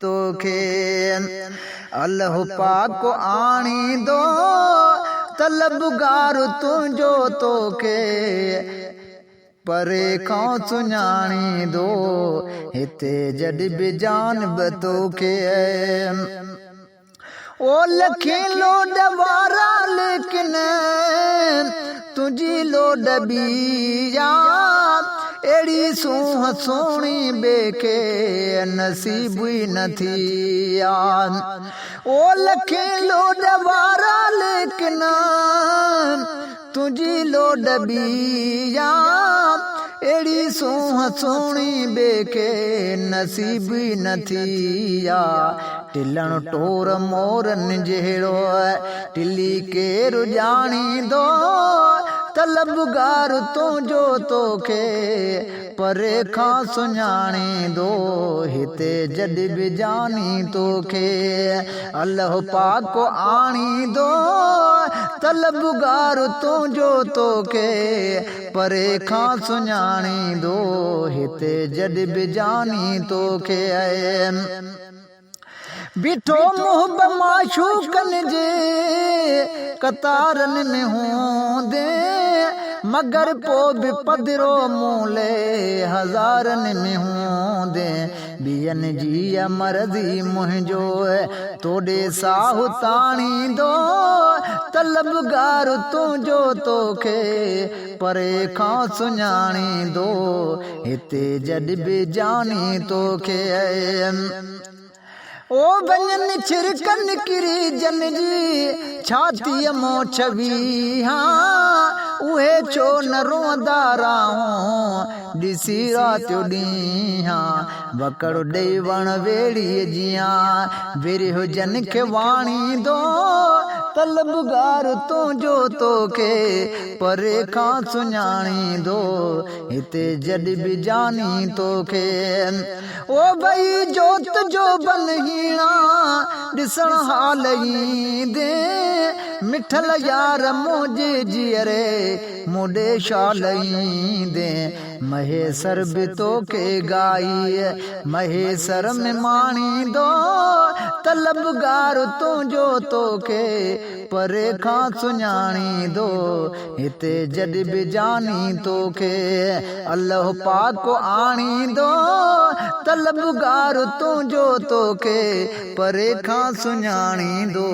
तोखे अल्लाह पाक आणींदो तलबगार तुंहिंजो तोखे परे खां सुञाणींदो हिते जॾहिं बि जान बि तोखे ओ लखे लोड वारा लेकिन तुंहिंजी लोड ॿी अहिड़ी सूंह सुहिणी ॿिए नसीब ई नथी ओ लखे लोड वारा लेकिन तुंहिंजी लोड ॿी अहिड़ी सूंह सुहिणी ॿिए नसीब ई नथी टिलण टोर मोरनि जहिड़ो टिली केरु ॼाणींदो तलबगार तुंहिंजो तोखे परे खां सुञाणींदो हिते जॾहिं बि जानी तोखे अल्लाह पाक आणींदो तलबगार तुंहिंजो तोखे परे खां सुञाणींदो हिते जॾहिं बि जानी तोखे बीठो मुहब माशूकनि जे कतारनि में हूंदे मगर पोइ बि पधिरो मूले हज़ारनि में हूंदे ॿियनि जी मर्ज़ी मुंहिंजो तोॾे साहु ताणींदो तलबगार तुंहिंजो तोखे परे खां सुञाणींदो हिते जॾहिं बि जानी तोखे ओ वञनि छिरकनि किरी जन जी छातीअ मों छवी उहे छो न रोंदा रहूं ॾिसी राति ॾींहं बकड़ो ॾेई वण वेड़ीअ जियां विर हुजनि खे वाणींदो तलबगार तुंहिंजो तोखे परे खां सुञाणींदो हिते जॾहिं बि जानी तोखे ओ भई जोत जो बनहीणा ॾिसण हाल ईंदे मिठल यार मुंहिंजे जीअरे मुॾे शाल ईंदे महेसर बि तोखे गाई महेसर में माणींदो तलबगार तुंहिंजो तोखे परे खां सुञाणींदो हिते जॾहिं बि जानी तोखे अल्लाह पाक आणींदो तलबगार तुंहिंजो तोखे परे खां सुञाणींदो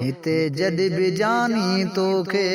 हिते जॾहिं बि जानी तोखे